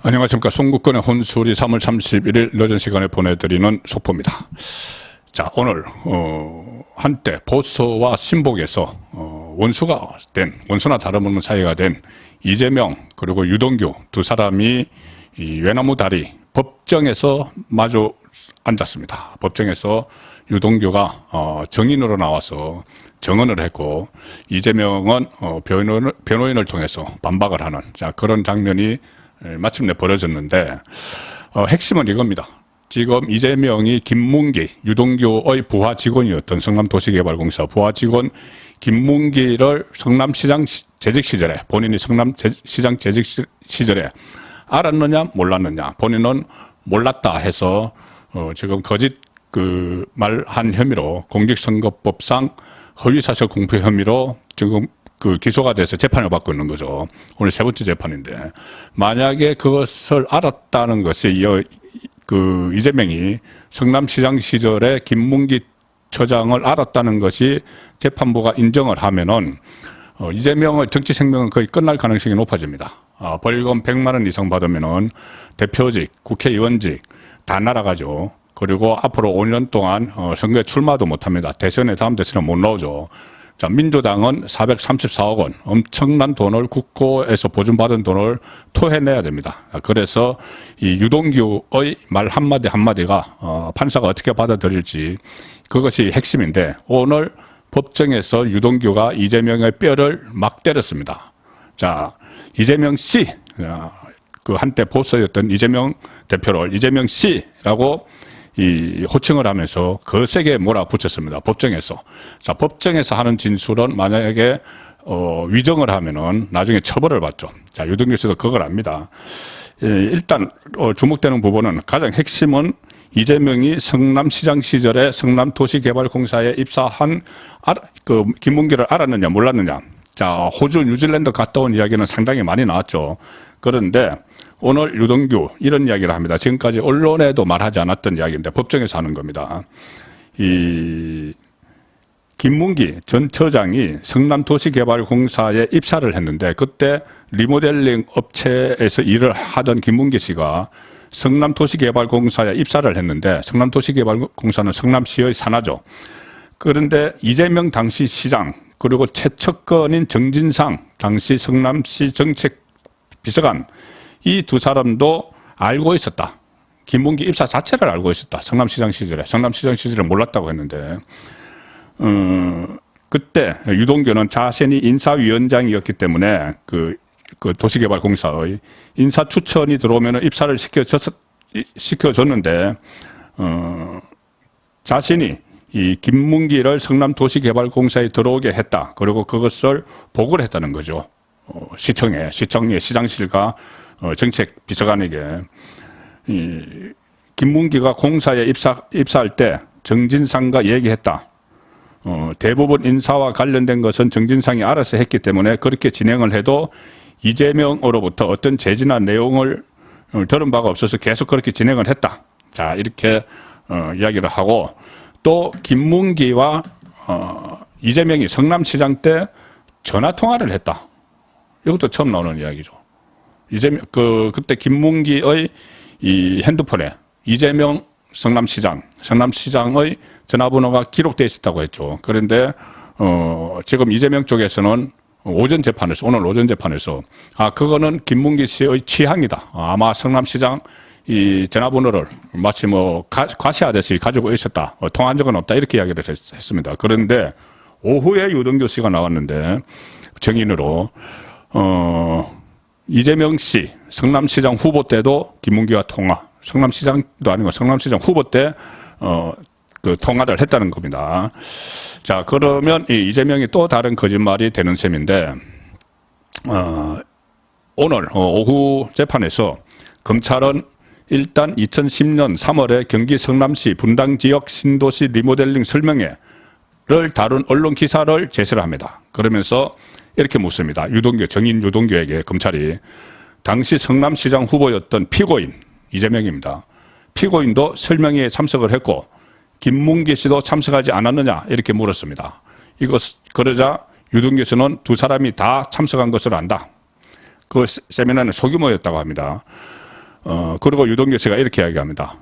안녕하십니까. 송국권의 혼술이 3월 31일 늦은 시간에 보내드리는 속보입니다. 자, 오늘 한때 보수와 신복에서 원수가 된, 원수나 다름없는 사이가 된 이재명 그리고 유동규 두 사람이 이 외나무 다리 법정에서 마주 앉았습니다. 법정에서 유동규가 정인으로 나와서 정언을 했고, 이재명은 변호인을 통해서 반박을 하는, 자, 그런 장면이 마침내 벌어졌는데, 핵심은 이겁니다. 지금 이재명이 김문기, 유동규의 부하 직원이었던 성남도시개발공사 부하 직원 김문기를 성남시장 재직 시절에, 본인이 성남시장 재직 시절에 알았느냐 몰랐느냐, 본인은 몰랐다 해서 지금 거짓 말한 혐의로 공직선거법상 허위사실 공표 혐의로 지금 기소가 돼서 재판을 받고 있는 거죠. 오늘 세 번째 재판인데, 만약에 그것을 알았다는 것이 이재명이 성남시장 시절에 김문기 처장을 알았다는 것이 재판부가 인정을 하면은 이재명의 정치 생명은 거의 끝날 가능성이 높아집니다. 벌금 100만 원 이상 받으면은 대표직, 국회의원직 다 날아가죠. 그리고 앞으로 5년 동안 선거에 출마도 못합니다. 대선에 다음 대선에 못 나오죠. 자, 민주당은 434억 원, 엄청난 돈을 국고에서 보존받은 돈을 토해내야 됩니다. 그래서 이 유동규의 말 한마디 한마디가 판사가 어떻게 받아들일지, 그것이 핵심인데, 오늘 법정에서 유동규가 이재명의 뼈를 막 때렸습니다. 자, 이재명 씨, 한때 보수였던 이재명 대표를 이재명 씨라고 호칭을 하면서 거세게 몰아붙였습니다. 법정에서. 자, 법정에서 하는 진술은 만약에 위정을 하면은 나중에 처벌을 받죠. 자, 유동규 씨도 그걸 압니다. 일단 주목되는 부분은, 가장 핵심은 이재명이 성남시장 시절에 성남도시개발공사에 입사한 김문기를 알았느냐 몰랐느냐. 자, 호주, 뉴질랜드 갔다 온 이야기는 상당히 많이 나왔죠. 그런데 오늘 유동규 이런 이야기를 합니다. 지금까지 언론에도 말하지 않았던 이야기인데 법정에서 하는 겁니다. 이 김문기 전 처장이 성남도시개발공사에 입사를 했는데, 그때 리모델링 업체에서 일을 하던 김문기 씨가 성남도시개발공사에 입사를 했는데, 성남도시개발공사는 성남시의 산하죠. 그런데 이재명 당시 시장, 그리고 최측근인 정진상 당시 성남시 정책비서관, 이 두 사람도 알고 있었다. 김문기 입사 자체를 알고 있었다. 성남시장 시절에 몰랐다고 했는데, 그때 유동규는 자신이 인사위원장이었기 때문에 도시개발공사의 인사 추천이 들어오면 입사를 시켜줬는데, 자신이 이 김문기를 성남도시개발공사에 들어오게 했다. 그리고 그것을 보고를 했다는 거죠. 시청의 시장실과 정책비서관에게. 김문기가 공사에 입사할 때 정진상과 얘기했다. 대부분 인사와 관련된 것은 정진상이 알아서 했기 때문에 그렇게 진행을 해도 이재명으로부터 어떤 제지나 내용을 들은 바가 없어서 계속 그렇게 진행을 했다. 자, 이렇게 이야기를 하고, 또 김문기와 이재명이 성남시장 때 전화통화를 했다. 이것도 처음 나오는 이야기죠. 그때 김문기의 이 핸드폰에 이재명 성남시장의 전화번호가 기록되어 있었다고 했죠. 그런데, 지금 이재명 쪽에서는 오늘 오전 재판에서, 그거는 김문기 씨의 취향이다. 아마 성남시장 이 전화번호를 마치 과시하듯이 가지고 있었다. 통화한 적은 없다. 이렇게 이야기를 했습니다. 그런데 오후에 유동규 씨가 나왔는데, 정인으로, 이재명 씨, 성남시장 후보 때도 김문기와 통화, 성남시장도 아니고 성남시장 후보 때, 통화를 했다는 겁니다. 자, 그러면 이재명이 또 다른 거짓말이 되는 셈인데, 오늘 오후 재판에서 검찰은 일단 2010년 3월에 경기 성남시 분당 지역 신도시 리모델링 설명회를 다룬 언론 기사를 제시를 합니다. 그러면서 이렇게 묻습니다. 정인 유동규에게 검찰이, 당시 성남시장 후보였던 피고인 이재명입니다. 피고인도 설명회에 참석을 했고 김문기 씨도 참석하지 않았느냐, 이렇게 물었습니다. 그러자 유동규 씨는 두 사람이 다 참석한 것으로 안다. 그 세미나는 소규모였다고 합니다. 그리고 유동규 씨가 이렇게 이야기합니다.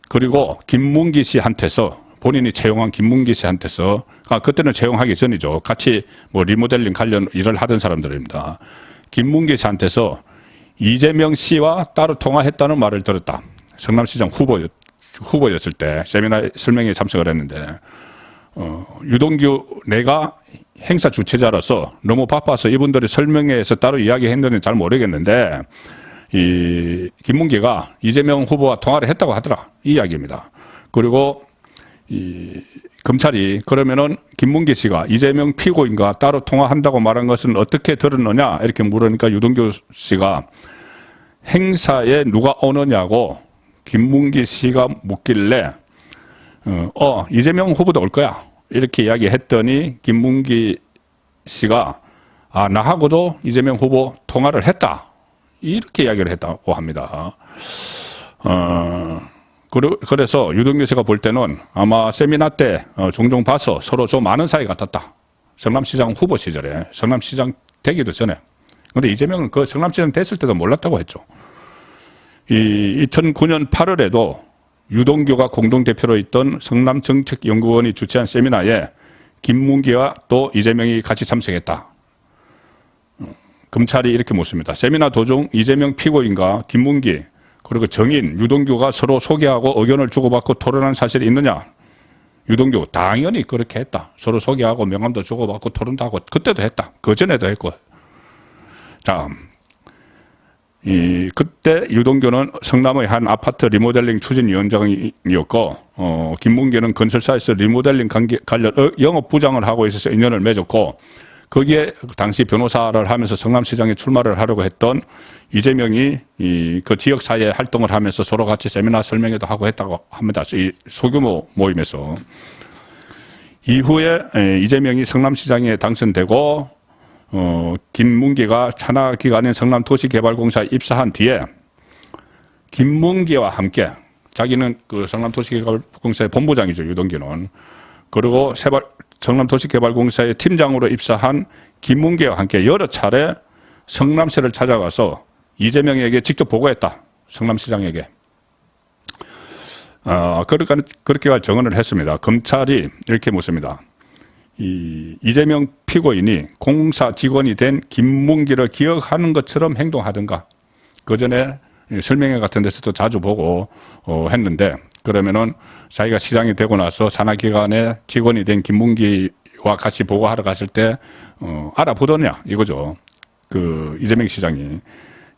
그리고 김문기 씨한테서 본인이 채용한 김문기 씨한테서 그때는 채용하기 전이죠. 같이 뭐 리모델링 관련 일을 하던 사람들입니다. 김문기 씨한테서 이재명 씨와 따로 통화했다는 말을 들었다. 성남시장 후보였을 때 세미나 설명회에 참석을 했는데 유동규 내가 행사 주최자로서 너무 바빠서 이분들이 설명회에서 따로 이야기했는지 잘 모르겠는데 이 김문기가 이재명 후보와 통화를 했다고 하더라. 이 이야기입니다. 그리고 이 검찰이 그러면은 김문기 씨가 이재명 피고인과 따로 통화한다고 말한 것은 어떻게 들었느냐 이렇게 물으니까 유동규 씨가 행사에 누가 오느냐고 김문기 씨가 묻길래 이재명 후보도 올 거야 이렇게 이야기했더니 김문기 씨가 나하고도 이재명 후보 통화를 했다 이렇게 이야기를 했다고 합니다. 그래서 유동규 씨가 볼 때는 아마 세미나 때 종종 봐서 서로 좀 아는 사이 같았다. 성남시장 후보 시절에 성남시장 되기도 전에. 근데 이재명은 그 성남시장 됐을 때도 몰랐다고 했죠. 2009년 8월에도 유동규가 공동대표로 있던 성남정책연구원이 주최한 세미나에 김문기와 또 이재명이 같이 참석했다. 검찰이 이렇게 묻습니다. 세미나 도중 이재명 피고인과 김문기 그리고 정인, 유동규가 서로 소개하고 의견을 주고받고 토론한 사실이 있느냐? 유동규 당연히 그렇게 했다. 서로 소개하고 명함도 주고받고 토론도 하고 그때도 했다. 그 전에도 했고. 자, 그때 유동규는 성남의 한 아파트 리모델링 추진위원장이었고 김문기는 건설사에서 리모델링 관련 영업부장을 하고 있어서 인연을 맺었고 거기에 당시 변호사를 하면서 성남시장에 출마를 하려고 했던 이재명이 그 지역사회에 활동을 하면서 서로 같이 세미나 설명회도 하고 했다고 합니다. 이 소규모 모임에서. 이후에 이재명이 성남시장에 당선되고 김문기가 산하 기관인 성남도시개발공사에 입사한 뒤에 김문기와 함께 자기는 그 성남도시개발공사의 본부장이죠. 유동규는. 그리고 성남도시개발공사의 팀장으로 입사한 김문기와 함께 여러 차례 성남시를 찾아가서 이재명에게 직접 보고했다. 성남시장에게. 그렇게 정언을 했습니다. 검찰이 이렇게 묻습니다. 이재명 피고인이 공사 직원이 된 김문기를 기억하는 것처럼 행동하든가. 그 전에 설명회 같은 데서도 자주 보고 했는데 그러면은 자기가 시장이 되고 나서 산하기관의 직원이 된 김문기와 같이 보고하러 갔을 때 알아보더냐 이거죠. 그 이재명 시장이.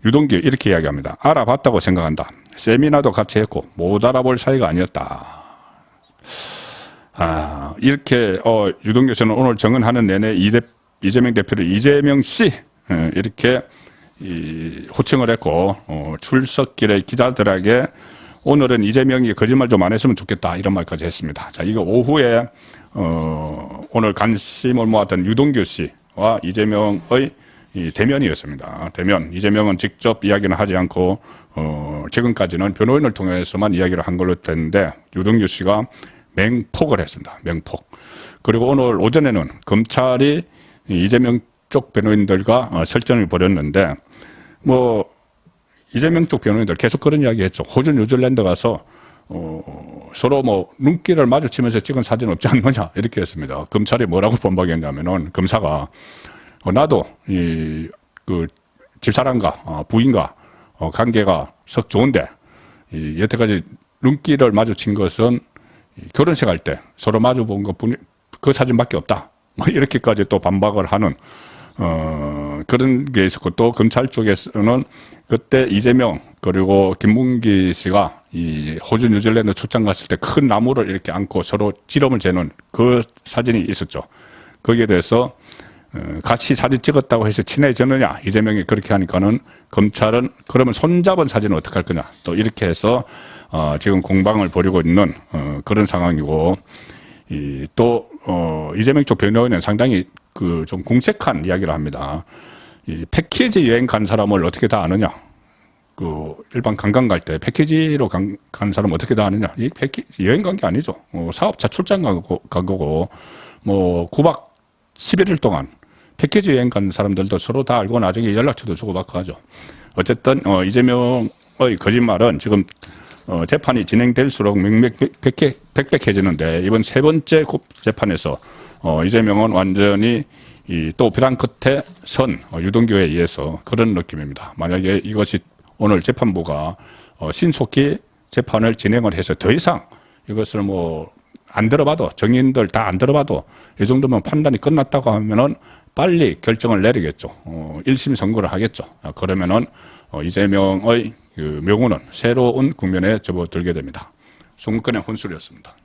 유동규 이렇게 이야기합니다. 알아봤다고 생각한다. 세미나도 같이 했고 못 알아볼 사이가 아니었다. 이렇게 유동규 씨는 오늘 정언하는 내내 이재명 대표를 이재명 씨 이렇게 호칭을 했고 출석길에 기자들에게 오늘은 이재명이 거짓말 좀 안 했으면 좋겠다 이런 말까지 했습니다. 자, 이거 오후에 오늘 관심을 모았던 유동규 씨와 이재명의 대면이었습니다. 대면. 이재명은 직접 이야기는 하지 않고 지금까지는 변호인을 통해서만 이야기를 한 걸로 됐는데 유동규 씨가 맹폭을 했습니다. 맹폭. 그리고 오늘 오전에는 검찰이 이재명 쪽 변호인들과 설전을 벌였는데 이재명 쪽 변호인들 계속 그런 이야기 했죠. 호주 뉴질랜드 가서 서로 눈길을 마주치면서 찍은 사진 없지 않느냐 이렇게 했습니다. 검찰이 뭐라고 반박했냐면은 검사가 나도 그 집사람과 부인과 관계가 썩 좋은데 여태까지 눈길을 마주친 것은 결혼식 할 때 서로 마주 본 것뿐이 그 사진밖에 없다. 이렇게까지 또 반박을 하는 그런 게 있었고 또 검찰 쪽에서는 그때 이재명 그리고 김문기 씨가 이 호주 뉴질랜드 출장 갔을 때 큰 나무를 이렇게 안고 서로 지름을 재는 그 사진이 있었죠. 거기에 대해서 같이 사진 찍었다고 해서 친해졌느냐 이재명이 그렇게 하니까는 검찰은 그러면 손잡은 사진은 어떻게 할 거냐 또 이렇게 해서 지금 공방을 벌이고 있는 그런 상황이고 또 이재명 쪽 변호인은 상당히 그 좀 궁색한 이야기를 합니다. 이 패키지 여행 간 사람을 어떻게 다 아느냐? 그 일반 관광 갈 때 패키지로 간 사람 어떻게 다 아느냐? 이 패키지 여행 간 게 아니죠. 사업차 출장 간 거고 9박 11일 동안 패키지 여행 간 사람들도 서로 다 알고 나중에 연락처도 주고받고 하죠. 어쨌든 이재명 이재명의 거짓말은 지금 재판이 진행될수록 백백해지는데 이번 세 번째 재판에서 이재명은 완전히 또 벼랑 끝에 선 유동규에 의해서 그런 느낌입니다. 만약에 이것이 오늘 재판부가 신속히 재판을 진행을 해서 더 이상 이것을 안 들어봐도 정인들 다 안 들어봐도 이 정도면 판단이 끝났다고 하면은 빨리 결정을 내리겠죠. 1심 선고를 하겠죠. 그러면은 이재명의 그 묘구는 새로운 국면에 접어들게 됩니다. 송근의 혼술이었습니다.